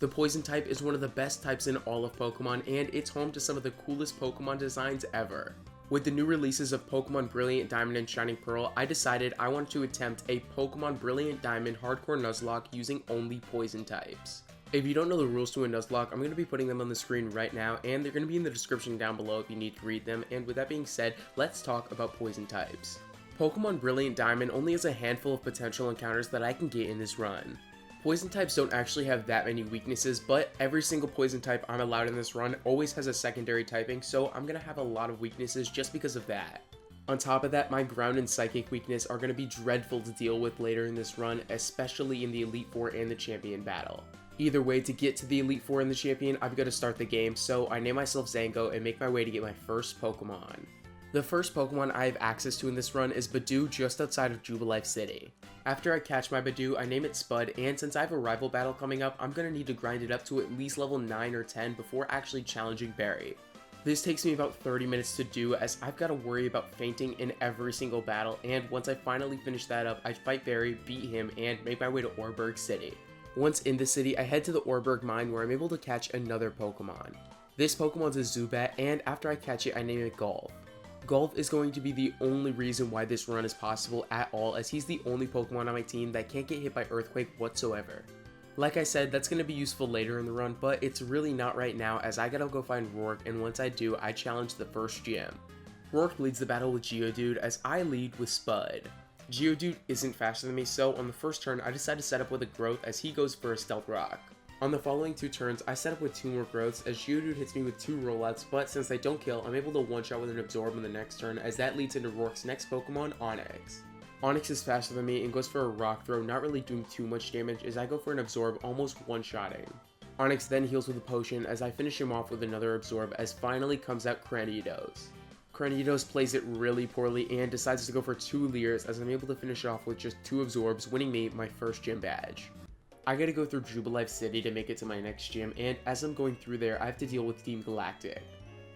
The poison type is one of the best types in all of Pokemon, and it's home to some of the coolest Pokemon designs ever. With the new releases of Pokemon Brilliant Diamond and Shining Pearl, I decided I wanted to attempt a Pokemon Brilliant Diamond Hardcore Nuzlocke using only poison types. If you don't know the rules to a Nuzlocke, I'm going to be putting them on the screen right now, and they're going to be in the description down below if you need to read them, and with that being said, let's talk about poison types. Pokemon Brilliant Diamond only has a handful of potential encounters that I can get in this run. Poison types don't actually have that many weaknesses, but every single poison type I'm allowed in this run always has a secondary typing, so I'm going to have a lot of weaknesses just because of that. On top of that, my ground and psychic weakness are going to be dreadful to deal with later in this run, especially in the Elite Four and the Champion battle. Either way, to get to the Elite Four and the Champion, I've got to start the game, so I name myself Zango and make my way to get my first Pokemon. The first Pokemon I have access to in this run is Budew just outside of Jubilife City. After I catch my Budew, I name it Spud, and since I have a rival battle coming up, I'm going to need to grind it up to at least level 9 or 10 before actually challenging Barry. This takes me about 30 minutes to do, as I've got to worry about fainting in every single battle, and once I finally finish that up, I fight Barry, beat him, and make my way to Oreburgh City. Once in the city, I head to the Oreburgh mine where I'm able to catch another Pokemon. This Pokemon's a Zubat, and after I catch it, I name it Golf. Golf is going to be the only reason why this run is possible at all, as he's the only Pokemon on my team that can't get hit by Earthquake whatsoever. Like I said, that's going to be useful later in the run, but it's really not right now, as I gotta go find Rourke, and once I do, I challenge the first gym. Rourke leads the battle with Geodude, as I lead with Spud. Geodude isn't faster than me, so on the first turn, I decide to set up with a Growth as he goes for a Stealth Rock. On the following 2 turns, I set up with 2 more Growths as Geodude hits me with 2 rollouts, but since they don't kill, I'm able to one-shot with an Absorb on the next turn, as that leads into Rourke's next Pokemon, Onix. Onix is faster than me and goes for a Rock Throw, not really doing too much damage as I go for an Absorb, almost one-shotting. Onix then heals with a Potion as I finish him off with another Absorb, as finally comes out Cranidos. Cranidos plays it really poorly and decides to go for 2 Leers, as I'm able to finish off with just 2 Absorbs, winning me my first gym badge. I gotta go through Jubilife City to make it to my next gym, and as I'm going through there, I have to deal with Team Galactic.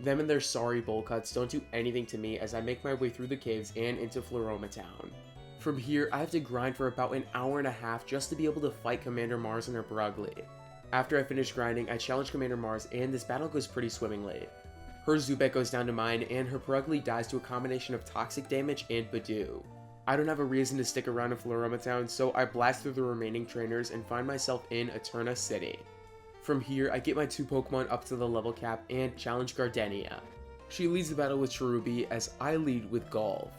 Them and their sorry bowl cuts don't do anything to me as I make my way through the caves and into Floroma Town. From here, I have to grind for about an hour and a half just to be able to fight Commander Mars and her Brugly. After I finish grinding, I challenge Commander Mars, and this battle goes pretty swimmingly. Her Zubat goes down to mine, and her Brugly dies to a combination of toxic damage and Budew. I don't have a reason to stick around in Floroma Town, so I blast through the remaining trainers and find myself in Eterna City. From here, I get my 2 Pokemon up to the level cap and challenge Gardenia. She leads the battle with Cherubi as I lead with Golf.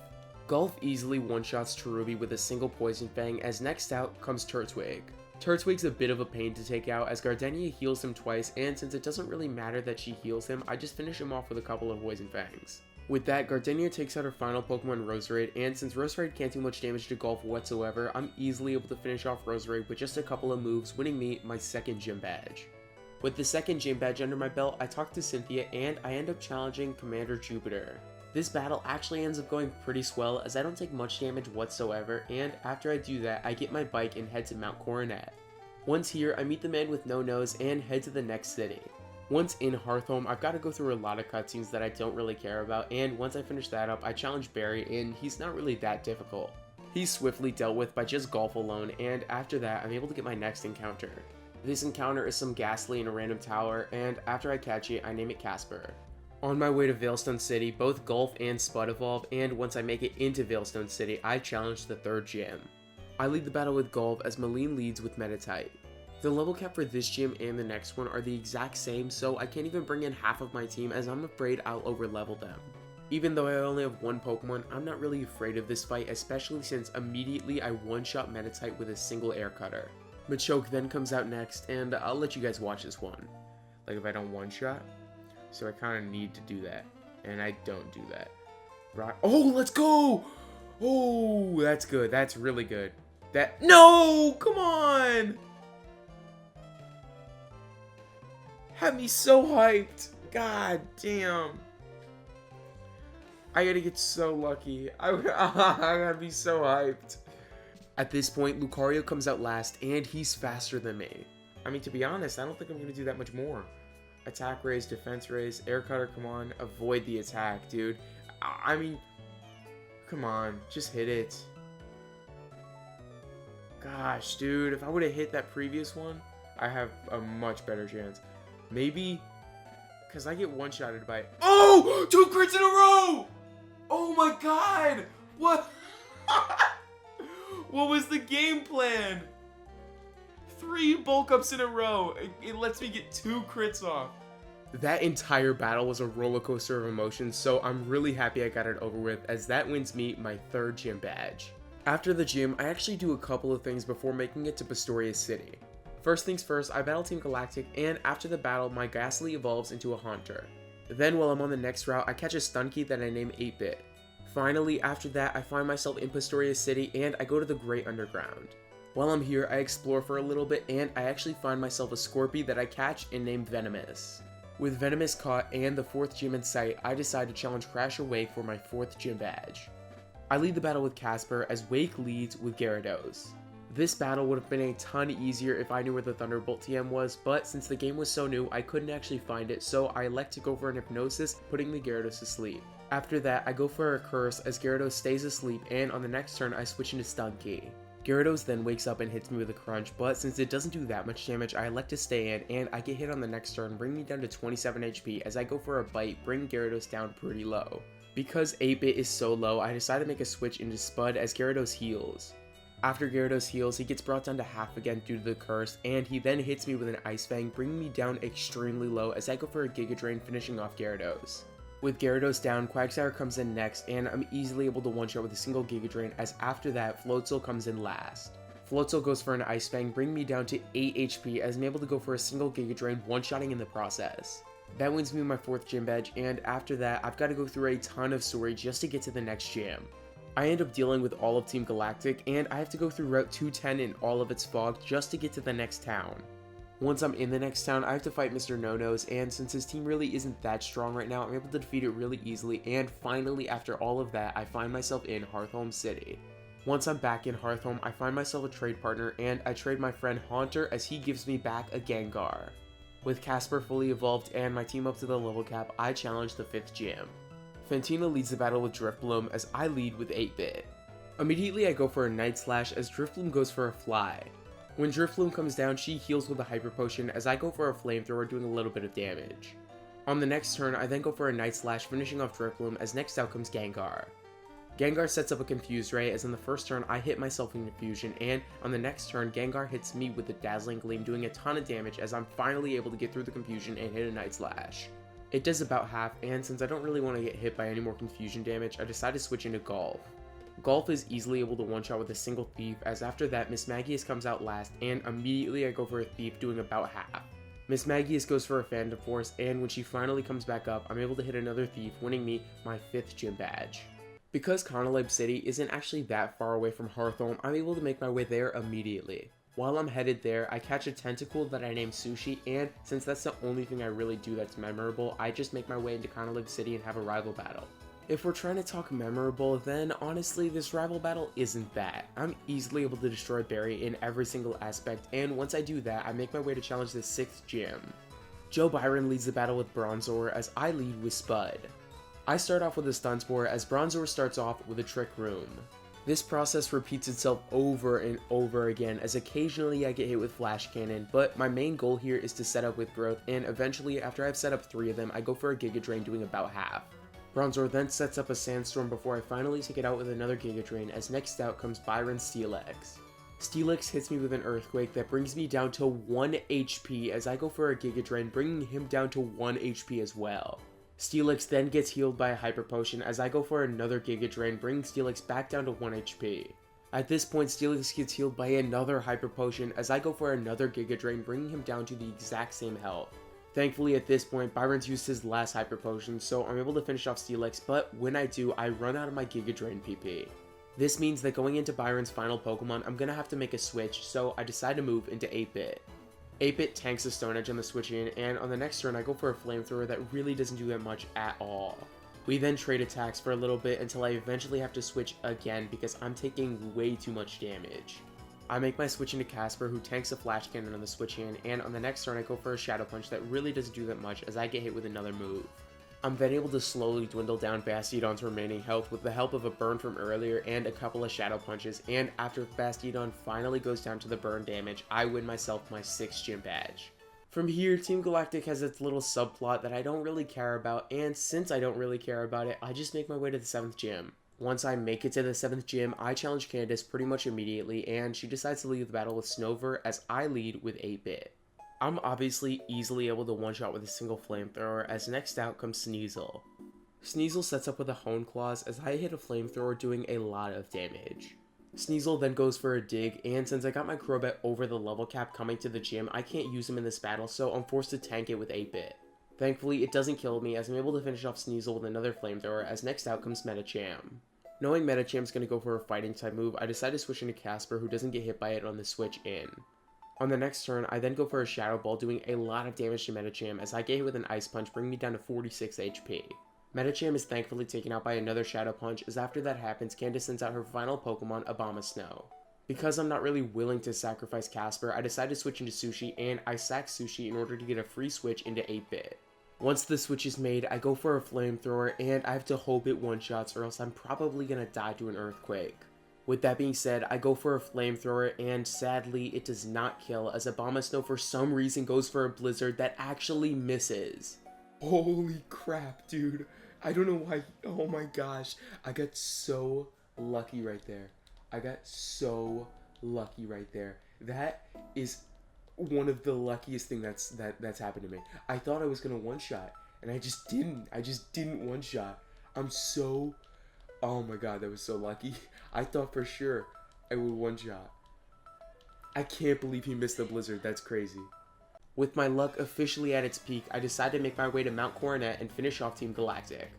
Golf easily one-shots Cherubi with a single Poison Fang, as next out comes Turtwig. Turtwig's a bit of a pain to take out as Gardenia heals him twice, and since it doesn't really matter that she heals him, I just finish him off with a couple of Poison Fangs. With that, Gardenia takes out her final Pokemon Roserade, and since Roserade can't do much damage to Golf whatsoever, I'm easily able to finish off Roserade with just a couple of moves, winning me my second gym badge. With the second gym badge under my belt, I talk to Cynthia and I end up challenging Commander Jupiter. This battle actually ends up going pretty swell as I don't take much damage whatsoever, and after I do that, I get my bike and head to Mount Coronet. Once here, I meet the man with no nose and head to the next city. Once in Hearthome, I've got to go through a lot of cutscenes that I don't really care about, and once I finish that up, I challenge Barry, and he's not really that difficult. He's swiftly dealt with by just Golf alone, and after that, I'm able to get my next encounter. This encounter is some Ghastly in a random tower, and after I catch it, I name it Casper. On my way to Veilstone City, both Golf and Spud evolve, and once I make it into Veilstone City, I challenge the 3rd gym. I lead the battle with Golf as Maline leads with Meditite. The level cap for this gym and the next one are the exact same, so I can't even bring in half of my team as I'm afraid I'll overlevel them. Even though I only have 1 Pokemon, I'm not really afraid of this fight, especially since immediately I one-shot Meditite with a single Air Cutter. Machoke then comes out next, and I'll let you guys watch this one. Like if I don't one-shot, so I kind of need to do that, and I don't do that. Right? Oh, let's go! Oh, that's good. That's really good. No! Come on! Had me so hyped. God damn. I gotta get so lucky. I gotta be so hyped. At this point, Lucario comes out last, and he's faster than me. I mean, to be honest, I don't think I'm gonna do that much more. Attack raise, defense raise, Air Cutter, come on. Avoid the attack, dude. I mean, come on, just hit it. Gosh, dude, if I would have hit that previous one, I have a much better chance. Maybe, because I get one-shotted by... Oh! 2 crits in a row! Oh my god! What? What was the game plan? 3 bulk ups in a row. It lets me get 2 crits off. That entire battle was a roller coaster of emotions, so I'm really happy I got it over with, as that wins me my 3rd gym badge. After the gym, I actually do a couple of things before making it to Pastoria City. First things first, I battle Team Galactic, and after the battle, my Ghastly evolves into a Haunter. Then while I'm on the next route, I catch a Stunky that I name 8-Bit. Finally, after that, I find myself in Pastoria City, and I go to the Great Underground. While I'm here, I explore for a little bit, and I actually find myself a Scorpy that I catch and name Venomous. With Venomous caught and the 4th gym in sight, I decide to challenge Crash or Wake for my 4th gym badge. I lead the battle with Casper, as Wake leads with Gyarados. This battle would have been a ton easier if I knew where the Thunderbolt TM was, but since the game was so new, I couldn't actually find it, so I elect to go for an Hypnosis, putting the Gyarados to sleep. After that, I go for a Curse as Gyarados stays asleep, and on the next turn, I switch into Stunky. Gyarados then wakes up and hits me with a Crunch, but since it doesn't do that much damage, I elect to stay in, and I get hit on the next turn, bringing me down to 27 HP as I go for a Bite, bringing Gyarados down pretty low. Because 8-Bit is so low, I decide to make a switch into Spud as Gyarados heals. After Gyarados heals, he gets brought down to half again due to the curse, and he then hits me with an Ice Fang, bringing me down extremely low as I go for a Giga Drain, finishing off Gyarados. With Gyarados down, Quagsire comes in next, and I'm easily able to one-shot with a single Giga Drain, as after that, Floatzel comes in last. Floatzel goes for an Ice Fang, bringing me down to 8 HP as I'm able to go for a single Giga Drain, one-shotting in the process. That wins me my 4th gym badge, and after that, I've got to go through a ton of story just to get to the next gym. I end up dealing with all of Team Galactic, and I have to go through Route 210 in all of its fog just to get to the next town. Once I'm in the next town, I have to fight Mr. No-Nos, and since his team really isn't that strong right now, I'm able to defeat it really easily, and finally, after all of that, I find myself in Hearthome City. Once I'm back in Hearthome, I find myself a trade partner, and I trade my friend Haunter as he gives me back a Gengar. With Casper fully evolved and my team up to the level cap, I challenge the 5th gym. Fantina leads the battle with Drifbloom as I lead with 8-Bit. Immediately I go for a Night Slash as Drifbloom goes for a Fly. When Drifbloom comes down, she heals with a Hyper Potion as I go for a Flamethrower doing a little bit of damage. On the next turn, I then go for a Night Slash finishing off Drifbloom as next out comes Gengar. Gengar sets up a Confuse Ray as in the first turn I hit myself in Confusion, and on the next turn Gengar hits me with the Dazzling Gleam doing a ton of damage as I'm finally able to get through the Confusion and hit a Night Slash. It does about half, and since I don't really want to get hit by any more Confusion damage, I decide to switch into Golf. Golf is easily able to one-shot with a single Thief, as after that Miss Magius comes out last, and immediately I go for a Thief doing about half. Miss Magius goes for a Phantom Force, and when she finally comes back up, I'm able to hit another Thief, winning me my 5th gym badge. Because Carnalib City isn't actually that far away from Hearthome, I'm able to make my way there immediately. While I'm headed there, I catch a Tentacool that I name Sushi, and since that's the only thing I really do that's memorable, I just make my way into Carnalib City and have a rival battle. If we're trying to talk memorable, then honestly, this rival battle isn't that. I'm easily able to destroy Barry in every single aspect, and once I do that, I make my way to challenge the 6th gym. Joe Byron leads the battle with Bronzor as I lead with Spud. I start off with a Stun Spore as Bronzor starts off with a Trick Room. This process repeats itself over and over again as occasionally I get hit with Flash Cannon, but my main goal here is to set up with Growth, and eventually after I've set up 3 of them, I go for a Giga Drain doing about half. Bronzor then sets up a Sandstorm before I finally take it out with another Giga Drain as next out comes Byron's Steelix. Steelix hits me with an Earthquake that brings me down to 1 HP as I go for a Giga Drain, bringing him down to 1 HP as well. Steelix then gets healed by a Hyper Potion as I go for another Giga Drain, bringing Steelix back down to 1 HP. At this point, Steelix gets healed by another Hyper Potion as I go for another Giga Drain, bringing him down to the exact same health. Thankfully, at this point, Byron's used his last Hyper Potion, so I'm able to finish off Steelix, but when I do, I run out of my Giga Drain PP. This means that going into Byron's final Pokemon, I'm gonna have to make a switch, so I decide to move into 8-Bit. 8-Bit tanks a Stone Edge on the switch in, and on the next turn I go for a Flamethrower that really doesn't do that much at all. We then trade attacks for a little bit until I eventually have to switch again because I'm taking way too much damage. I make my switch into Casper, who tanks a Flash Cannon on the switch in, and on the next turn I go for a Shadow Punch that really doesn't do that much as I get hit with another move. I'm then able to slowly dwindle down Bastiodon's remaining health with the help of a burn from earlier and a couple of shadow punches, and after Bastiodon finally goes down to the burn damage, I win myself my 6th gym badge. From here, Team Galactic has its little subplot that I don't really care about, and since I don't really care about it, I just make my way to the 7th gym. Once I make it to the 7th gym, I challenge Candace pretty much immediately, and she decides to leave the battle with Snover as I lead with 8-bit. I'm obviously easily able to one-shot with a single flamethrower, as next out comes Sneasel. Sneasel sets up with a Hone Claws as I hit a flamethrower doing a lot of damage. Sneasel then goes for a dig, and since I got my Crobat over the level cap coming to the gym, I can't use him in this battle, so I'm forced to tank it with 8-bit. Thankfully, it doesn't kill me as I'm able to finish off Sneasel with another flamethrower, as next out comes Medicham. Knowing Medicham's going to go for a fighting type move, I decide to switch into Casper, who doesn't get hit by it on the switch in. On the next turn, I then go for a Shadow Ball, doing a lot of damage to Medicham as I get hit with an Ice Punch, bringing me down to 46 HP. Medicham is thankfully taken out by another Shadow Punch, as after that happens, Candace sends out her final Pokemon, Abomasnow. Because I'm not really willing to sacrifice Casper, I decide to switch into Sushi, and I sack Sushi in order to get a free switch into 8-bit. Once the switch is made, I go for a Flamethrower, and I have to hope it one-shots or else I'm probably gonna die to an Earthquake. With that being said, I go for a Flamethrower, and sadly, it does not kill, as Abomasnow for some reason goes for a Blizzard that actually misses. Holy crap, dude. I don't know why. Oh my gosh. I got so lucky right there. That is one of the luckiest things that's happened to me. I thought I was gonna one-shot, and I just didn't one-shot. Oh my god, that was so lucky. I thought for sure I would one-shot. I can't believe he missed the Blizzard. That's crazy. With my luck officially at its peak, I decide to make my way to Mount Coronet and finish off Team Galactic.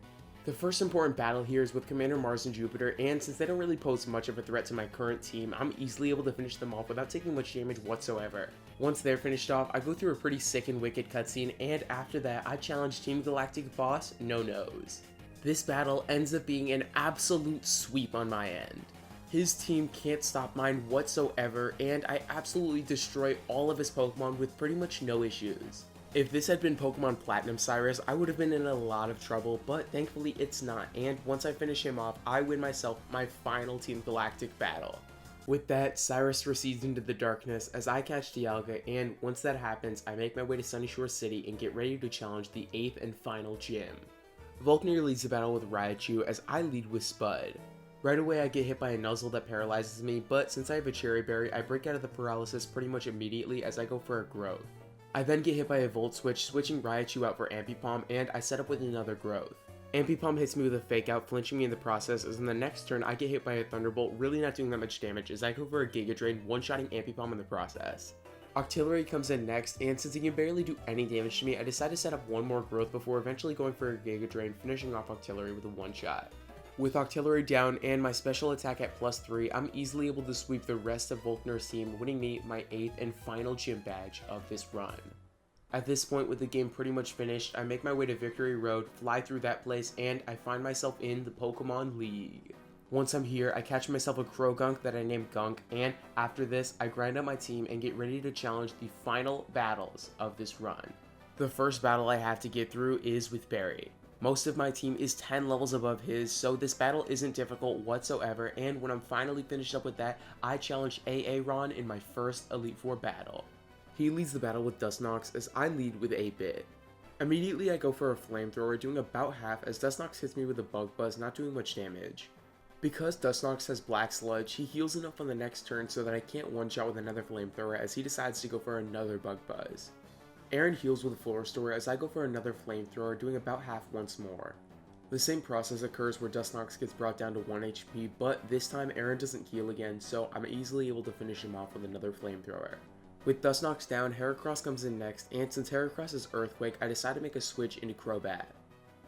The first important battle here is with Commander Mars and Jupiter, and since they don't really pose much of a threat to my current team, I'm easily able to finish them off without taking much damage whatsoever. Once they're finished off, I go through a pretty sick and wicked cutscene, and after that, I challenge Team Galactic boss, No Nose. This battle ends up being an absolute sweep on my end. His team can't stop mine whatsoever, and I absolutely destroy all of his Pokemon with pretty much no issues. If this had been Pokemon Platinum Cyrus, I would have been in a lot of trouble, but thankfully it's not, and once I finish him off, I win myself my final Team Galactic battle. With that, Cyrus recedes into the darkness as I catch Dialga, and once that happens, I make my way to Sunyshore City and get ready to challenge the 8th and final gym. Volkner leads the battle with Raichu as I lead with Spud. Right away I get hit by a Nuzzle that paralyzes me, but since I have a Cherry Berry, I break out of the paralysis pretty much immediately as I go for a Growth. I then get hit by a Volt Switch, switching Raichu out for Ambipom, and I set up with another Growth. Ambipom hits me with a Fake Out, flinching me in the process, as in the next turn I get hit by a Thunderbolt, really not doing that much damage as I go for a Giga Drain, one-shotting Ambipom in the process. Octillery comes in next, and since he can barely do any damage to me, I decide to set up one more Growth before eventually going for a Giga Drain, finishing off Octillery with a one-shot. With Octillery down and my special attack at +3, I'm easily able to sweep the rest of Volkner's team, winning me my 8th and final gym badge of this run. At this point, with the game pretty much finished, I make my way to Victory Road, fly through that place, and I find myself in the Pokemon League. Once I'm here, I catch myself a Krogunk that I named Gunk, and after this, I grind up my team and get ready to challenge the final battles of this run. The first battle I have to get through is with Barry. Most of my team is 10 levels above his, so this battle isn't difficult whatsoever, and when I'm finally finished up with that, I challenge Aaron in my first Elite Four battle. He leads the battle with Dusknox as I lead with 8-bit. Immediately I go for a Flamethrower, doing about half as Dusknox hits me with a Bug Buzz, not doing much damage. Because Dusknox has Black Sludge, he heals enough on the next turn so that I can't one-shot with another Flamethrower as he decides to go for another Bug Buzz. Aaron heals with a Floor Store as I go for another Flamethrower, doing about half once more. The same process occurs where Dusknox gets brought down to 1 HP, but this time Aaron doesn't heal again, so I'm easily able to finish him off with another Flamethrower. With Dusknox down, Heracross comes in next, and since Heracross is Earthquake, I decide to make a switch into Crobat.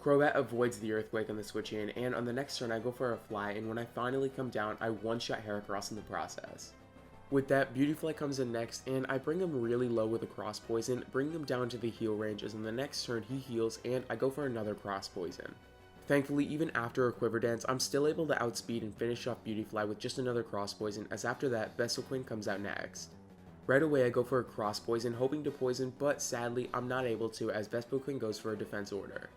Crobat avoids the Earthquake on the switch in, and on the next turn I go for a Fly, and when I finally come down, I one-shot Heracross in the process. With that, Beautyfly comes in next, and I bring him really low with a Cross Poison, bring him down to the heal range, as in the next turn he heals, and I go for another Cross Poison. Thankfully, even after a Quiver Dance, I'm still able to outspeed and finish off Beautyfly with just another Cross Poison, as after that, Veselquin comes out next. Right away I go for a Cross Poison, hoping to poison, but sadly I'm not able to as Veselquin goes for a Defense Order.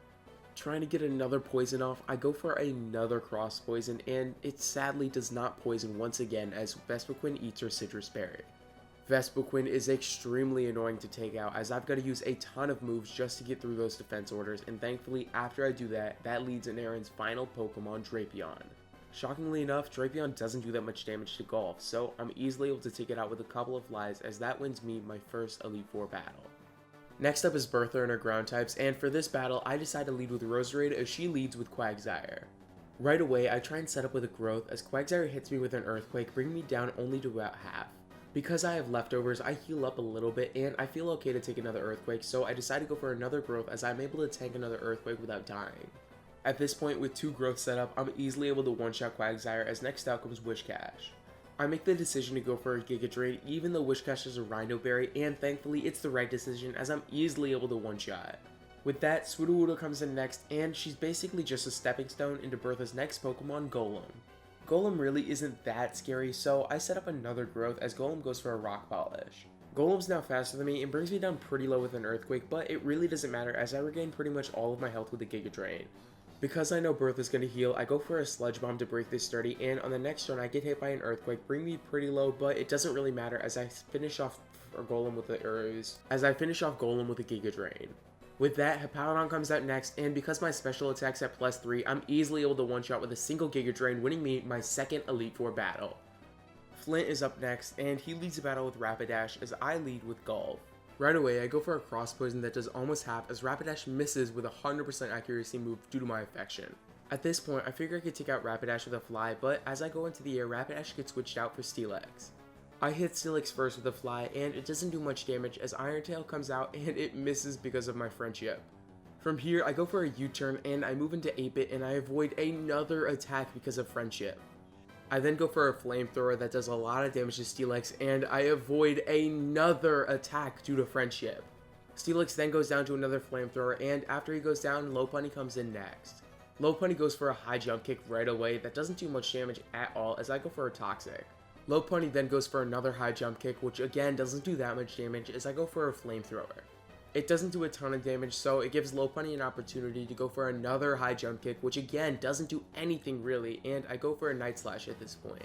Trying to get another poison off, I go for another cross poison, and it sadly does not poison once again as Vespiquen eats her citrus berry. Vespiquen is extremely annoying to take out as I've got to use a ton of moves just to get through those defense orders, and thankfully after I do that, that leads in Aaron's final Pokemon, Drapion. Shockingly enough, Drapion doesn't do that much damage to Golf, so I'm easily able to take it out with a couple of flies as that wins me my first Elite Four battle. Next up is Bertha and her ground types, and for this battle I decide to lead with Roserade as she leads with Quagsire. Right away I try and set up with a Growth as Quagsire hits me with an Earthquake, bringing me down only to about half. Because I have leftovers, I heal up a little bit and I feel okay to take another Earthquake, so I decide to go for another Growth as I'm able to tank another Earthquake without dying. At this point, with 2 Growths set up, I'm easily able to one-shot Quagsire as next out comes Wishcash. I make the decision to go for a Giga Drain even though Wishcash is a Rhino Berry, and thankfully it's the right decision as I'm easily able to one-shot. With that, Sudowoodo comes in next, and she's basically just a stepping stone into Bertha's next Pokemon, Golem. Golem really isn't that scary, so I set up another Growth as Golem goes for a Rock Polish. Golem's now faster than me and brings me down pretty low with an Earthquake, but it really doesn't matter as I regain pretty much all of my health with the Giga Drain. Because I know Bertha's going to heal, I go for a Sludge Bomb to break this sturdy, and on the next turn I get hit by an Earthquake, bring me pretty low, but it doesn't really matter as I finish off Golem with the Giga Drain. With that, Hippowdon comes out next, and because my special attack's at +3, I'm easily able to one-shot with a single Giga Drain, winning me my second Elite Four battle. Flint is up next, and he leads the battle with Rapidash as I lead with Golf. Right away, I go for a Cross Poison that does almost half as Rapidash misses with a 100% accuracy move due to my affection. At this point, I figure I could take out Rapidash with a Fly, but as I go into the air, Rapidash gets switched out for Steelix. I hit Steelix first with a Fly, and it doesn't do much damage as Iron Tail comes out and it misses because of my friendship. From here, I go for a U-turn and I move into 8-bit and I avoid another attack because of friendship. I then go for a Flamethrower that does a lot of damage to Steelix, and I avoid another attack due to friendship. Steelix then goes down to another Flamethrower, and after he goes down, Lopunny comes in next. Lopunny goes for a high jump kick right away that doesn't do much damage at all as I go for a Toxic. Lopunny then goes for another high jump kick, which again doesn't do that much damage as I go for a Flamethrower. It doesn't do a ton of damage, so it gives Lopunny an opportunity to go for another high jump kick, which again doesn't do anything really, and I go for a Night Slash at this point.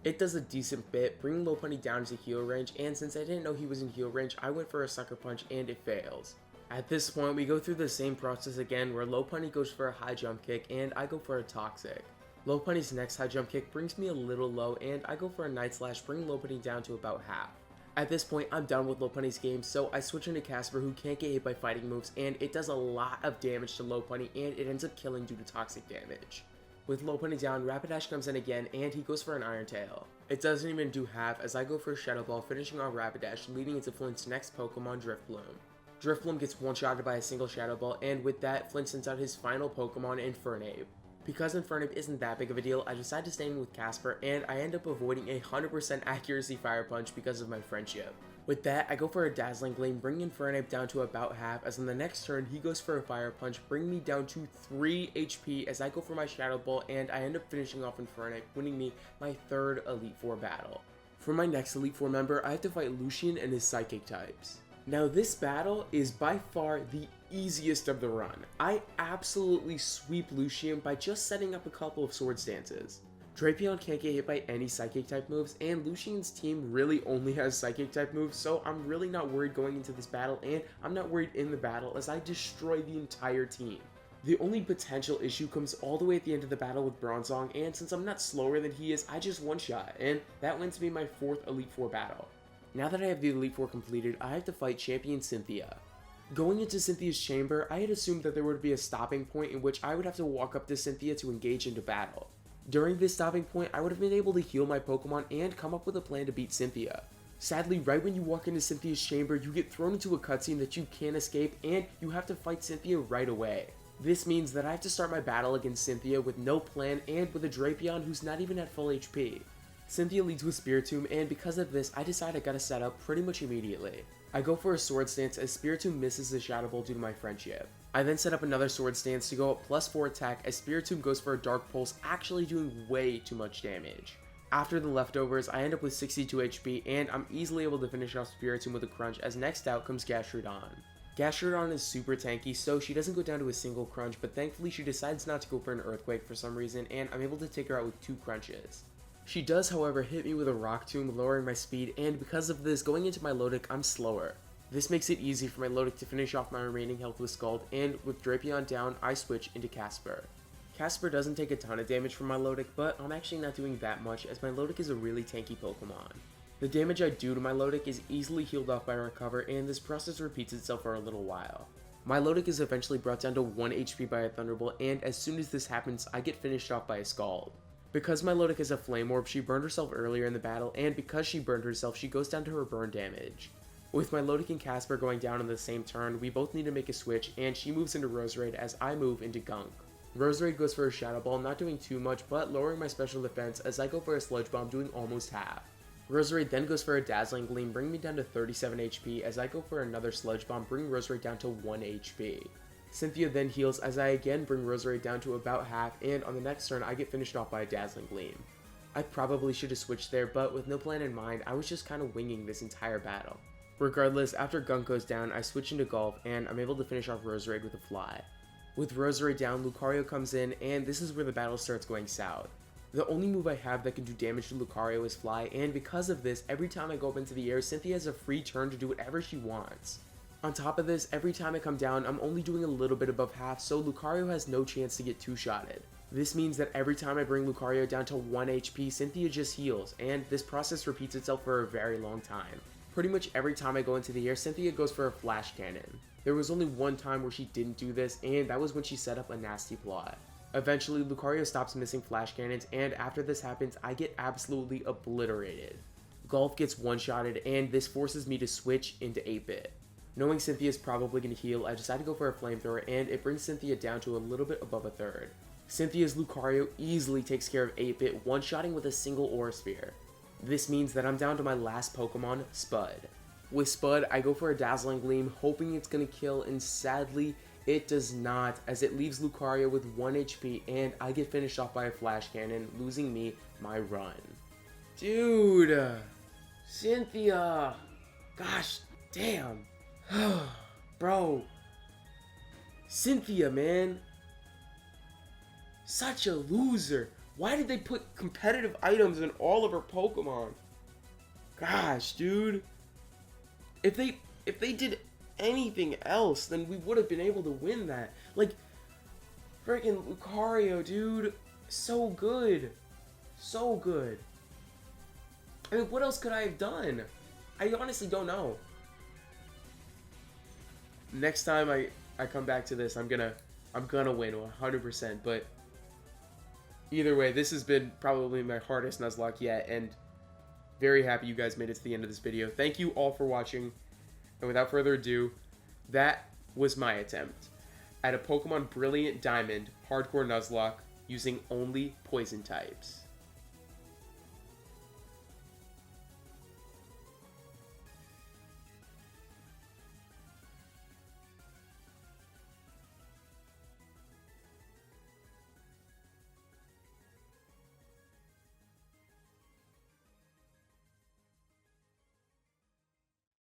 It does a decent bit, bringing Lopunny down to heal range, and since I didn't know he was in heal range, I went for a Sucker Punch and it fails. At this point, we go through the same process again where Lopunny goes for a high jump kick and I go for a Toxic. Lopunny's next high jump kick brings me a little low, and I go for a Night Slash, bringing Lopunny down to about half. At this point, I'm done with Lopunny's game, so I switch into Casper, who can't get hit by fighting moves, and it does a lot of damage to Lopunny, and it ends up killing due to toxic damage. With Lopunny down, Rapidash comes in again, and he goes for an Iron Tail. It doesn't even do half, as I go for a Shadow Ball, finishing on Rapidash, leading into Flint's next Pokemon, Drifbloom. Drifbloom gets one-shotted by a single Shadow Ball, and with that, Flint sends out his final Pokemon, Infernape. Because Infernape isn't that big of a deal, I decide to stay in with Casper, and I end up avoiding a 100% accuracy Fire Punch because of my friendship. With that, I go for a Dazzling Gleam, bringing Infernape down to about half, as on the next turn, he goes for a Fire Punch, bringing me down to 3 HP as I go for my Shadow Ball, and I end up finishing off Infernape, winning me my third Elite Four battle. For my next Elite Four member, I have to fight Lucian and his Psychic types. Now this battle is by far the easiest of the run. I absolutely sweep Lucian by just setting up a couple of Sword Stances. Drapion can't get hit by any Psychic type moves, and Lucian's team really only has Psychic type moves, so I'm really not worried going into this battle, and I'm not worried in the battle as I destroy the entire team. The only potential issue comes all the way at the end of the battle with Bronzong, and since I'm not slower than he is, I just one-shot, and that wins me my fourth Elite Four battle. Now that I have the Elite Four completed, I have to fight Champion Cynthia. Going into Cynthia's chamber, I had assumed that there would be a stopping point in which I would have to walk up to Cynthia to engage into battle. During this stopping point, I would have been able to heal my Pokemon and come up with a plan to beat Cynthia. Sadly, right when you walk into Cynthia's chamber, you get thrown into a cutscene that you can't escape, and you have to fight Cynthia right away. This means that I have to start my battle against Cynthia with no plan and with a Drapion who's not even at full HP. Cynthia leads with Spiritomb, and because of this, I decide I gotta set up pretty much immediately. I go for a Sword Stance as Spiritomb misses the Shadow Ball due to my friendship. I then set up another Sword Stance to go up +4 attack as Spiritomb goes for a Dark Pulse, actually doing way too much damage. After the leftovers, I end up with 62 HP, and I'm easily able to finish off Spiritomb with a Crunch as next out comes Gastrodon. Gastrodon is super tanky, so she doesn't go down to a single crunch, but thankfully she decides not to go for an Earthquake for some reason, and I'm able to take her out with 2 crunches. She does, however, hit me with a Rock Tomb, lowering my speed, and because of this, going into my Lodic, I'm slower. This makes it easy for my Lodic to finish off my remaining health with Scald, and with Drapion down, I switch into Casper. Casper doesn't take a ton of damage from my Lodic, but I'm actually not doing that much as my Lodic is a really tanky Pokemon. The damage I do to my Lodic is easily healed off by Recover, and this process repeats itself for a little while. My Lodic is eventually brought down to 1 HP by a Thunderbolt, and as soon as this happens, I get finished off by a Scald. Because my Lodic is a Flame Orb, she burned herself earlier in the battle, and because she burned herself, she goes down to her burn damage. With my Lodic and Casper going down on the same turn, we both need to make a switch, and she moves into Roserade as I move into Gunk. Roserade goes for a Shadow Ball, not doing too much, but lowering my special defense as I go for a Sludge Bomb, doing almost half. Roserade then goes for a Dazzling Gleam, bringing me down to 37 HP as I go for another Sludge Bomb, bringing Roserade down to 1 HP. Cynthia then heals as I again bring Roserade down to about half, and on the next turn I get finished off by a Dazzling Gleam. I probably should have switched there, but with no plan in mind, I was just kind of winging this entire battle. Regardless, after Gunk goes down, I switch into Golf, and I'm able to finish off Roserade with a Fly. With Roserade down, Lucario comes in, and this is where the battle starts going south. The only move I have that can do damage to Lucario is Fly, and because of this, every time I go up into the air, Cynthia has a free turn to do whatever she wants. On top of this, every time I come down, I'm only doing a little bit above half, so Lucario has no chance to get 2-shotted. This means that every time I bring Lucario down to 1 HP, Cynthia just heals, and this process repeats itself for a very long time. Pretty much every time I go into the air, Cynthia goes for a Flash Cannon. There was only one time where she didn't do this, and that was when she set up a nasty plot. Eventually, Lucario stops missing Flash Cannons, and after this happens, I get absolutely obliterated. Golf gets one-shotted, and this forces me to switch into 8-bit. Knowing Cynthia is probably going to heal, I decide to go for a Flamethrower, and it brings Cynthia down to a little bit above a third. Cynthia's Lucario easily takes care of 8-bit, one-shotting with a single Aura Sphere. This means that I'm down to my last Pokemon, Spud. With Spud, I go for a Dazzling Gleam, hoping it's going to kill, and sadly, it does not, as it leaves Lucario with 1 HP, and I get finished off by a Flash Cannon, losing me my run. Dude! Cynthia! Gosh damn! Bro! Cynthia, man! Such a loser! Why did they put competitive items in all of her Pokemon? Gosh, dude! If they did anything else, then we would have been able to win that. Like, freaking Lucario, dude. So good. So good. I mean, what else could I have done? I honestly don't know. Next time I come back to this, I'm gonna win 100%, but either way, this has been probably my hardest Nuzlocke yet, and very happy you guys made it to the end of this video. Thank you all for watching, and without further ado, that was my attempt at a Pokemon Brilliant Diamond Hardcore Nuzlocke using only Poison types.